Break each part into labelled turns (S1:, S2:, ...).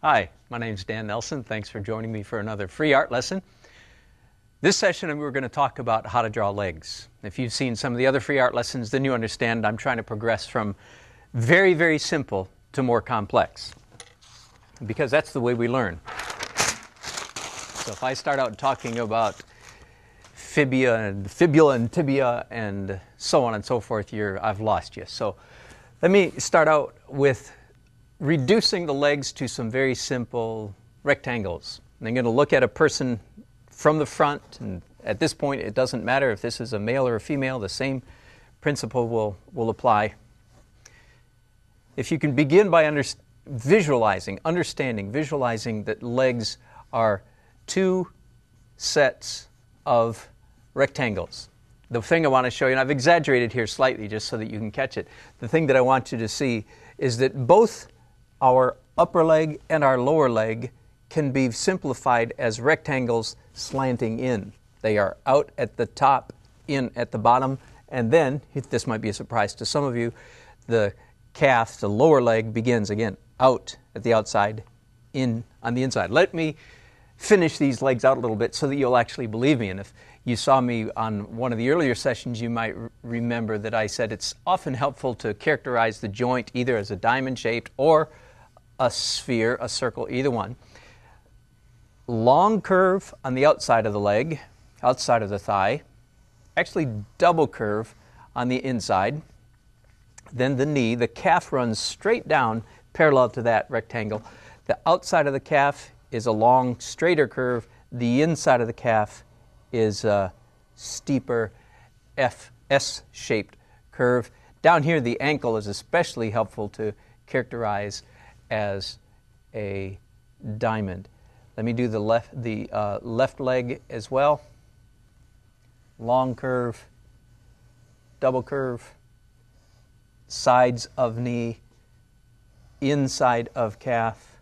S1: Hi, my name is Dan Nelson. Thanks for joining me for another free art lesson. This session we're going to talk about how to draw legs. If you've seen some of the other free art lessons, then you understand I'm trying to progress from very, very simple to more complex, because that's the way we learn. So if I start out talking about fibula and tibia and so on and so forth, I've lost you. So let me start out with reducing the legs to some very simple rectangles. And I'm going to look at a person from the front, and at this point it doesn't matter if this is a male or a female, the same principle will apply. If you can begin by visualizing that legs are two sets of rectangles. The thing I want to show you, and I've exaggerated here slightly just so that you can catch it, the thing that I want you to see is that both our upper leg and our lower leg can be simplified as rectangles slanting in. They are out at the top, in at the bottom, and then, this might be a surprise to some of you, the calf, the lower leg, begins again out at the outside, in on the inside. Let me finish these legs out a little bit so that you'll actually believe me. And if you saw me on one of the earlier sessions, you might remember that I said it's often helpful to characterize the joint either as a diamond-shaped or a sphere, a circle, either one. Long curve on the outside of the leg, outside of the thigh, actually double curve on the inside. Then the knee, the calf runs straight down parallel to that rectangle. The outside of the calf is a long, straighter curve. The inside of the calf is a steeper S-shaped curve. Down here, the ankle is especially helpful to characterize as a diamond. Let me do the left leg as well. Long curve, double curve, sides of knee, inside of calf,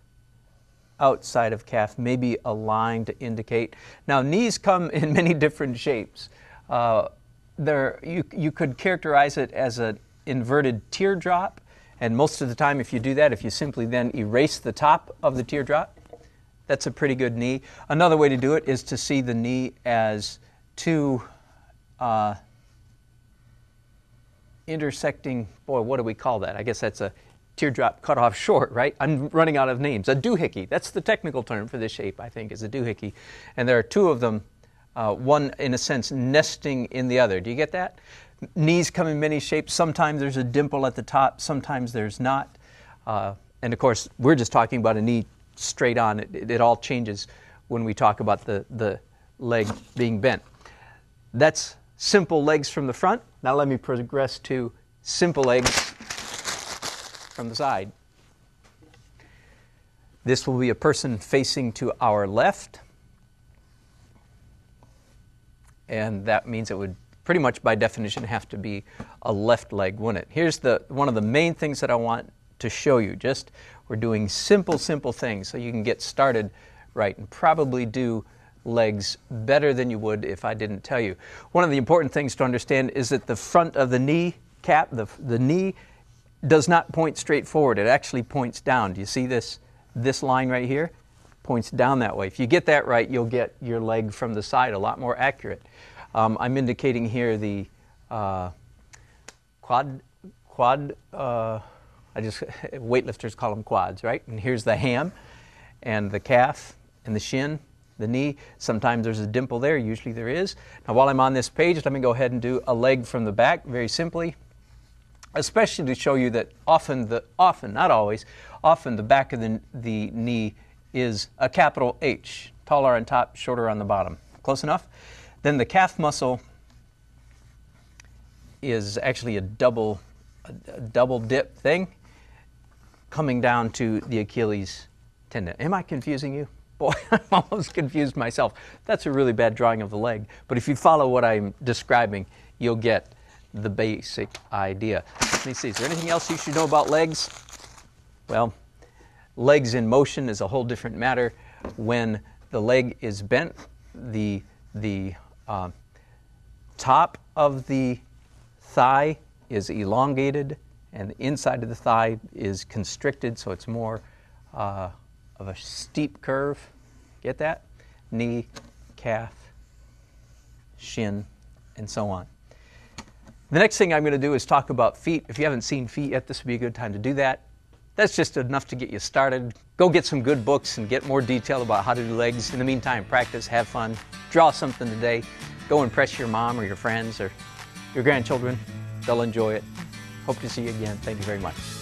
S1: outside of calf, maybe a line to indicate. Now, knees come in many different shapes. You could characterize it as an inverted teardrop, and most of the time if you do that, if you simply then erase the top of the teardrop, that's a pretty good knee. Another way to do it is to see the knee as two intersecting, what do we call that? I guess that's a teardrop cut off short, right? I'm running out of names. A doohickey. That's the technical term for this shape, I think, is a doohickey. And there are two of them, one, in a sense, nesting in the other. Do you get that? Knees come in many shapes. Sometimes there's a dimple at the top. Sometimes there's not. And, of course, we're just talking about a knee straight on. It all changes when we talk about the leg being bent. That's simple legs from the front. Now let me progress to simple legs from the side. This will be a person facing to our left, and that means it would pretty much by definition have to be a left leg, wouldn't it? Here's one of the main things that I want to show you. We're doing simple things so you can get started right and probably do legs better than you would if I didn't tell you. One of the important things to understand is that the front of the knee cap, the knee does not point straight forward. It actually points down. Do you see this line right here? Points down that way. If you get that right, you'll get your leg from the side a lot more accurate. I'm indicating here the weightlifters call them quads, right? And here's the ham and the calf and the shin, the knee. Sometimes there's a dimple there. Usually there is. Now, while I'm on this page, let me go ahead and do a leg from the back very simply, especially to show you that often, not always, often the back of the knee is a capital H, taller on top, shorter on the bottom. Close enough? Then the calf muscle is actually a double dip thing coming down to the Achilles tendon. Am I confusing you? Boy, I'm almost confused myself. That's a really bad drawing of the leg. But if you follow what I'm describing, you'll get the basic idea. Let me see, is there anything else you should know about legs? Well, legs in motion is a whole different matter. When the leg is bent, the top of the thigh is elongated and the inside of the thigh is constricted, so it's more of a steep curve. Get that? Knee, calf, shin, and so on. The next thing I'm going to do is talk about feet. If you haven't seen feet yet, this would be a good time to do that. That's just enough to get you started. Go get some good books and get more detail about how to do legs. In the meantime, practice, have fun, draw something today. Go impress your mom or your friends or your grandchildren. They'll enjoy it. Hope to see you again. Thank you very much.